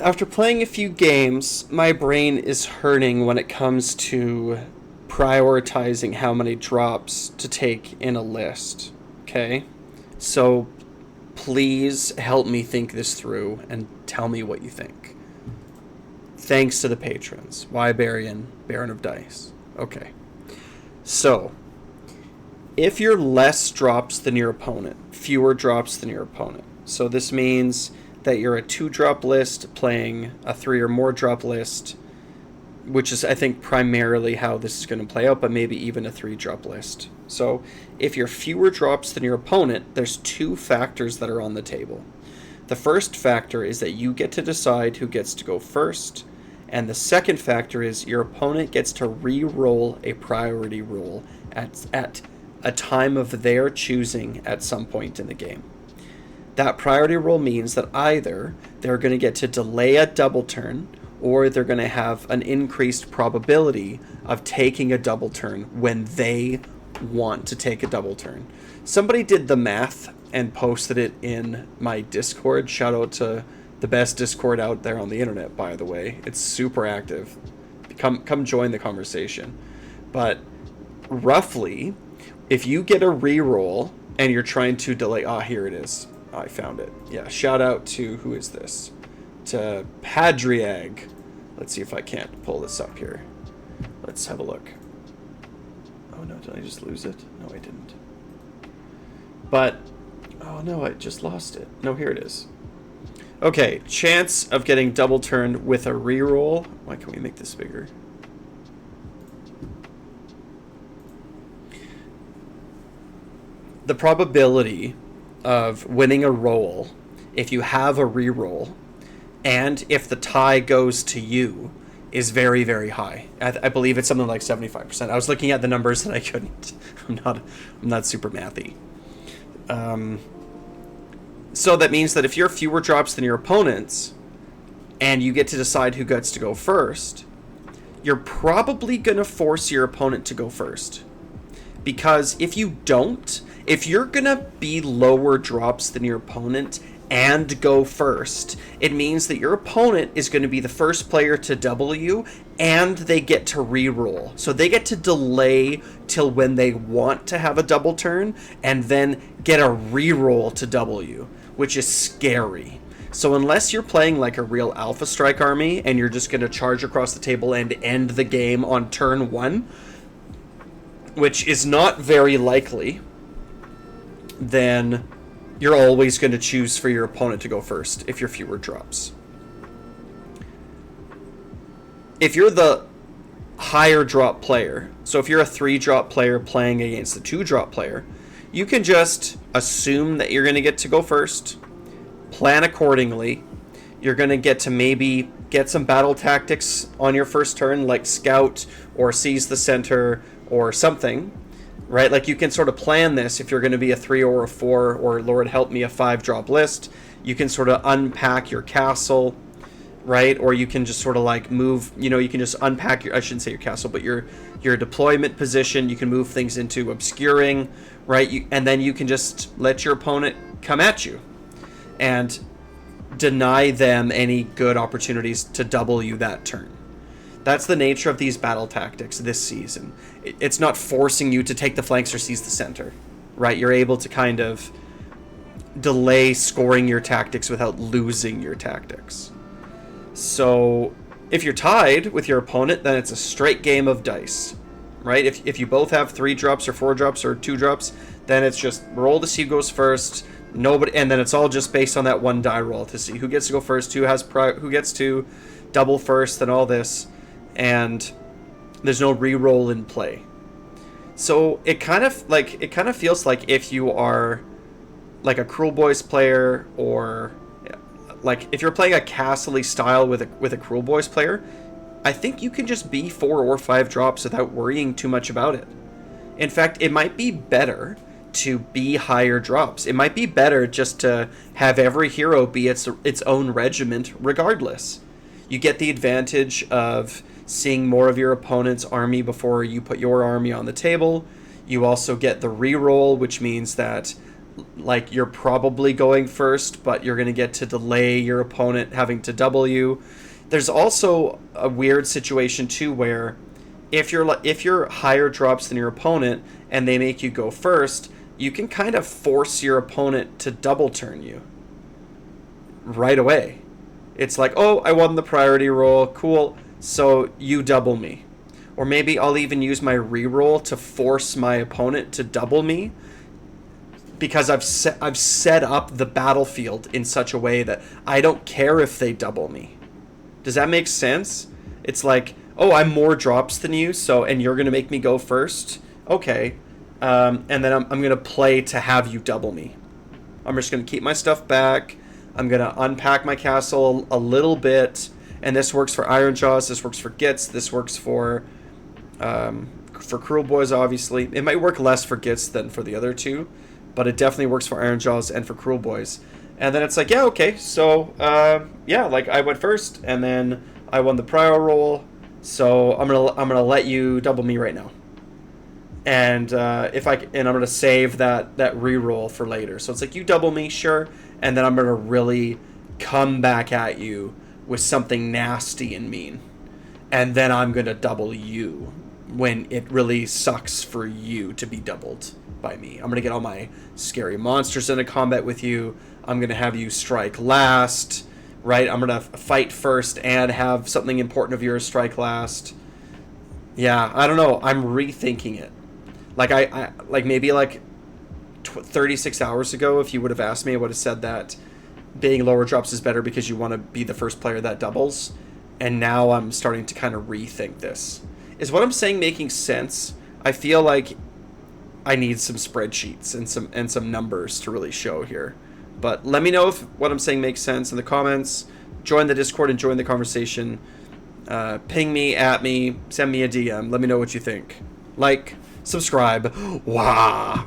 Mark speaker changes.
Speaker 1: After playing a few games, my brain is hurting when it comes to prioritizing how many drops to take in a list. Okay? So please help me think this through and tell me what you think. Thanks to the patrons. Wybarian, Baron of Dice. Okay. So, if you're less drops than your opponent, fewer drops than your opponent. So this means that you're a 2-drop list playing a 3 or more drop list, which is, I think, primarily how this is going to play out, but maybe even a 3-drop list. So if you're fewer drops than your opponent, there's 2 factors that are on the table. The first factor is that you get to decide who gets to go first, and the second factor is your opponent gets to re-roll a priority roll at a time of their choosing at some point in the game. That priority roll means that either they're going to get to delay a double turn, or they're going to have an increased probability of taking a double turn when they want to take a double turn. Somebody did the math and posted it in my Discord. Shout out to the best Discord out there on the internet, by the way. It's super active. Come join the conversation. But roughly, if you get a reroll and you're trying to delay... Ah, here it is. I found it. Yeah, shout out to... Who is this? To Padriag. Let's see if I can't pull this up here. Let's have a look. Oh no, did I just lose it? No, I didn't. But... Oh no, I just lost it. No, here it is. Okay, chance of getting double turned with a reroll. Why can't we make this bigger? The probability of winning a roll if you have a reroll and if the tie goes to you is very, very high. I believe it's something like 75%. I was looking at the numbers and I couldn't. I'm not super mathy. So that means that if you're fewer drops than your opponents and you get to decide who gets to go first, you're probably going to force your opponent to go first. Because if you don't, if you're going to be lower drops than your opponent and go first, it means that your opponent is going to be the first player to double you and they get to reroll. So they get to delay till when they want to have a double turn and then get a reroll to double you, which is scary. So unless you're playing like a real Alpha Strike army and you're just going to charge across the table and end the game on turn 1, which is not very likely, then you're always going to choose for your opponent to go first if you're fewer drops. If you're the higher drop player, so if you're a 3-drop player playing against a 2-drop player, you can just assume that you're going to get to go first, plan accordingly. You're going to get to maybe get some battle tactics on your first turn, like scout or seize the center or something, right? Like you can sort of plan this if you're going to be a 3 or a 4 or, Lord help me, a 5-drop list. You can sort of unpack your castle, right? Or you can just sort of like move, you can just unpack your, I shouldn't say your castle, but your deployment position. You can move things into obscuring, right? And then you can just let your opponent come at you and deny them any good opportunities to double you that turn. That's the nature of these battle tactics this season. It's not forcing you to take the flanks or seize the center, right? You're able to kind of delay scoring your tactics without losing your tactics. So if you're tied with your opponent, then it's a straight game of dice, right? If you both have 3 drops or 4 drops or 2 drops, then it's just roll to see who goes first. Nobody, and then it's all just based on that one die roll to see who gets to go first, who gets to double first, and all this. And there's no re-roll in play. So it kind of feels like if you are like a Cruel Boys player, or like if you're playing a Castle-y style with a Cruel Boys player, I think you can just be 4 or 5 drops without worrying too much about it. In fact, it might be better to be higher drops. It might be better just to have every hero be its own regiment regardless. You get the advantage of seeing more of your opponent's army before you put your army on the table. You also get the reroll, which means that like you're probably going first, but you're going to get to delay your opponent having to double you. There's also a weird situation too where if you're higher drops than your opponent and they make you go first, you can kind of force your opponent to double turn you right away. It's like, oh, I won the priority roll, cool, so you double me. Or maybe I'll even use my reroll to force my opponent to double me, because I've set up the battlefield in such a way that I don't care if they double me. Does that make sense? It's like, oh, I'm more drops than you, so, and you're gonna make me go first. Okay, and then I'm gonna play to have you double me. I'm just gonna keep my stuff back. I'm gonna unpack my castle a little bit, and this works for Iron Jaws. This works for Gits. This works for Cruel Boys. Obviously, it might work less for Gits than for the other two, but it definitely works for Iron Jaws and for Cruel Boys. And then it's like, yeah, okay, so yeah, like I went first, and then I won the prior roll, so I'm gonna let you double me right now. And I'm gonna save that reroll for later. So it's like, you double me, sure, and then I'm gonna really come back at you with something nasty and mean, and then I'm gonna double you when it really sucks for you to be doubled by me. I'm gonna get all my scary monsters into combat with you. I'm gonna have you strike last, right? I'm gonna fight first and have something important of yours strike last. Yeah, I don't know. I'm rethinking it. Like I like maybe like 36 hours ago, if you would have asked me, I would have said that being lower drops is better because you want to be the first player that doubles. And now I'm starting to kind of rethink this. Is what I'm saying making sense? I feel like I need some spreadsheets and some numbers to really show here. But let me know if what I'm saying makes sense in the comments. Join the Discord and join the conversation. Ping me, at me, send me a DM. Let me know what you think. Like, subscribe. Wah!